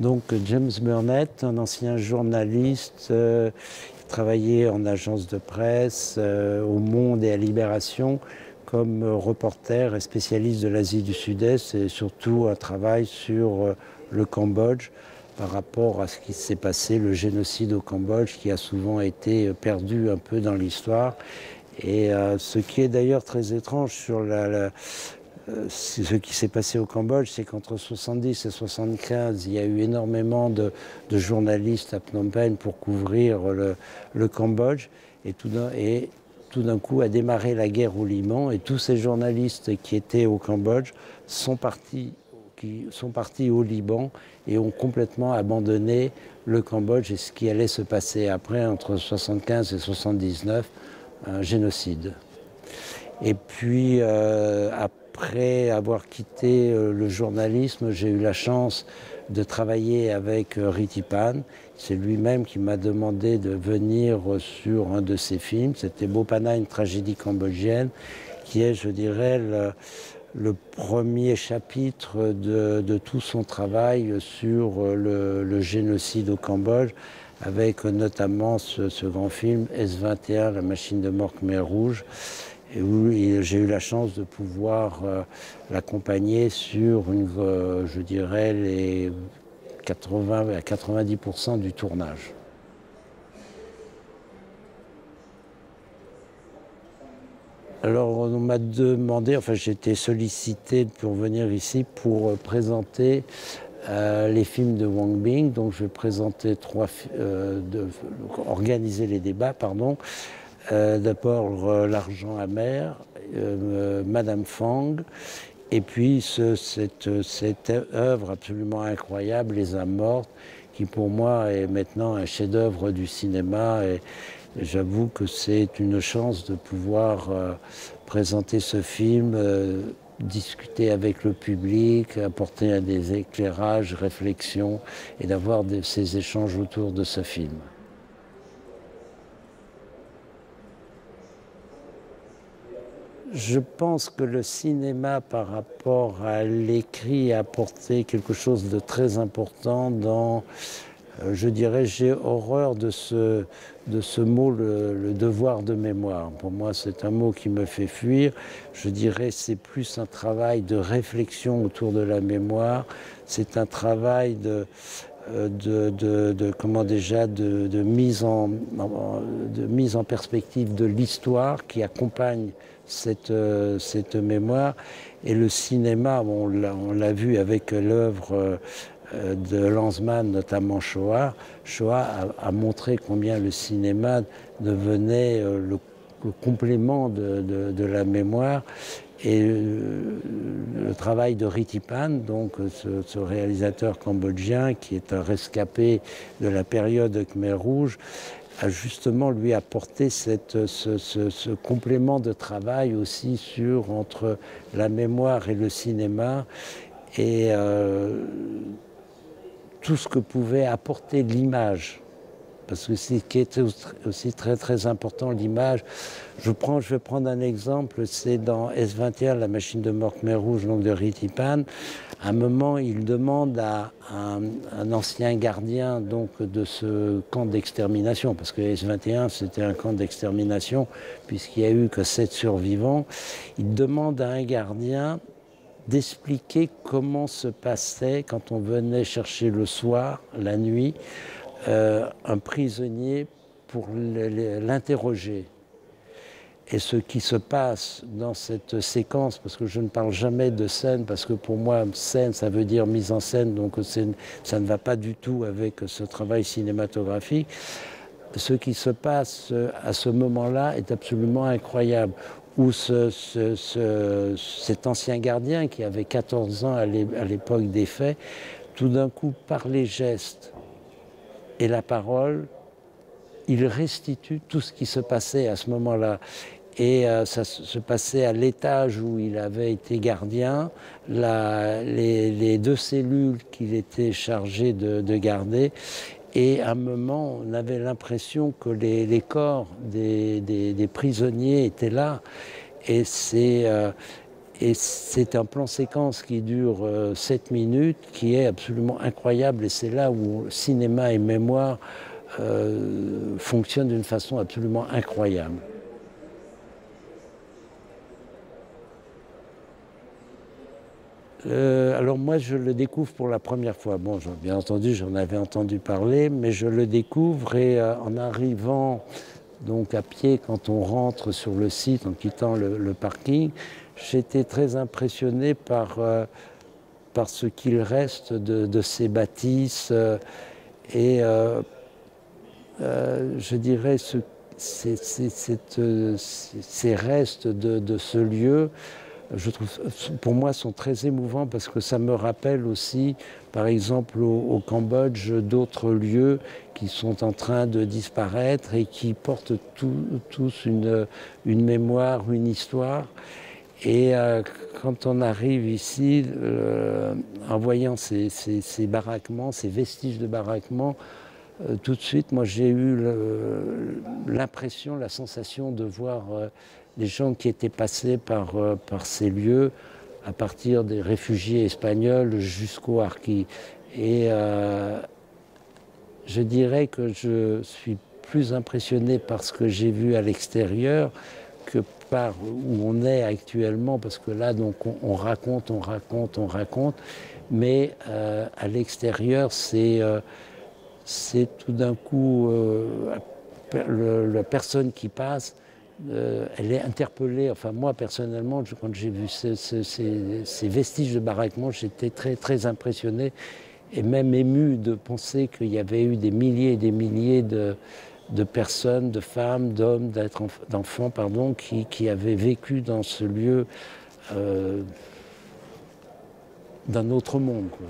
Donc James Burnett, un ancien journaliste, qui travaillait en agence de presse, au Monde et à Libération, comme reporter et spécialiste de l'Asie du Sud-Est, et surtout un travail sur le Cambodge par rapport à ce qui s'est passé, le génocide au Cambodge, qui a souvent été perdu un peu dans l'histoire. Et ce qui est d'ailleurs très étrange sur ce qui s'est passé au Cambodge, c'est qu'entre 70 et 75, il y a eu énormément de journalistes à Phnom Penh pour couvrir le Cambodge. Et tout d'un coup a démarré la guerre au Liban. Et tous ces journalistes qui étaient au Cambodge sont partis au Liban et ont complètement abandonné le Cambodge et ce qui allait se passer après, entre 75 et 79, un génocide. Et puis, après avoir quitté le journalisme, j'ai eu la chance de travailler avec Ritipan. C'est lui-même qui m'a demandé de venir sur un de ses films. C'était Bopana, une tragédie cambodgienne, qui est, je dirais, le premier chapitre de tout son travail sur le génocide au Cambodge, avec notamment ce grand film S-21, La machine de mort Khmer Rouge, et où j'ai eu la chance de pouvoir l'accompagner sur, je dirais, les 80 à 90% du tournage. Alors on m'a demandé, enfin j'ai été sollicité pour venir ici pour présenter les films de Wang Bing. Donc je vais présenter organiser les débats, pardon. D'abord L'argent amer, Madame Fang, et puis cette œuvre absolument incroyable, Les âmes mortes, qui pour moi est maintenant un chef-d'œuvre du cinéma. Et j'avoue que c'est une chance de pouvoir présenter ce film, discuter avec le public, apporter des éclairages, réflexions, et d'avoir ces échanges autour de ce film. Je pense que le cinéma, par rapport à l'écrit, a apporté quelque chose de très important dans, je dirais, j'ai horreur de ce mot, le devoir de mémoire. Pour moi, c'est un mot qui me fait fuir. Je dirais c'est plus un travail de réflexion autour de la mémoire. C'est un travail comment déjà, de mise en perspective de l'histoire qui accompagne cette mémoire. Et le cinéma, on l'a vu avec l'œuvre de Lanzmann, notamment Shoah. Shoah a montré combien le cinéma devenait le complément de la mémoire. Et le travail de Ritipan, donc ce réalisateur cambodgien qui est un rescapé de la période Khmer Rouge, a justement lui apporté ce complément de travail aussi entre la mémoire et le cinéma, et tout ce que pouvait apporter l'image. Parce que ce qui était aussi très très important, l'image. Je vais prendre un exemple, c'est dans S-21, La machine de mort Khmer Rouge, donc de Ritipan. À un moment, il demande à un ancien gardien donc, de ce camp d'extermination, parce que S-21 c'était un camp d'extermination, puisqu'il n'y a eu que 7 survivants. Il demande à un gardien d'expliquer comment se passait, quand on venait chercher le soir, la nuit, un prisonnier pour l'interroger. Et ce qui se passe dans cette séquence, parce que je ne parle jamais de scène, parce que pour moi, scène, ça veut dire mise en scène, donc ça ne va pas du tout avec ce travail cinématographique. Ce qui se passe à ce moment-là est absolument incroyable. Où cet ancien gardien, qui avait 14 ans à l'époque des faits, tout d'un coup, par les gestes et la parole, il restitue tout ce qui se passait à ce moment-là. Et ça se passait à l'étage où il avait été gardien, les 2 cellules qu'il était chargé de garder. Et à un moment, on avait l'impression que les corps des prisonniers étaient là. Et Et c'est un plan séquence qui dure 7 minutes, qui est absolument incroyable. Et c'est là où cinéma et mémoire fonctionnent d'une façon absolument incroyable. Alors moi, je le découvre pour la première fois. Bon, bien entendu, j'en avais entendu parler, mais je le découvre et en arrivant donc à pied, quand on rentre sur le site, en quittant le parking, j'étais très impressionné par ce qu'il reste de ces bâtisses et je dirais ces restes de ce lieu, je trouve, pour moi, sont très émouvants parce que ça me rappelle aussi, par exemple, au Cambodge, d'autres lieux qui sont en train de disparaître et qui portent tous une mémoire, une histoire. Et quand on arrive ici, en voyant ces baraquements, ces vestiges de baraquements, tout de suite, moi j'ai eu l'impression, la sensation de voir les gens qui étaient passés par ces lieux, à partir des réfugiés espagnols jusqu'aux harkis. Et je dirais que je suis plus impressionné par ce que j'ai vu à l'extérieur que par où on est actuellement, parce que là, donc, on raconte, mais à l'extérieur, c'est tout d'un coup la personne qui passe, elle est interpellée. Enfin, moi, personnellement, quand j'ai vu ces vestiges de baraquement, j'étais très, très impressionné et même ému de penser qu'il y avait eu des milliers et des milliers de personnes, de femmes, d'hommes, d'enfants, pardon, qui avaient vécu dans ce lieu d'un autre monde, quoi.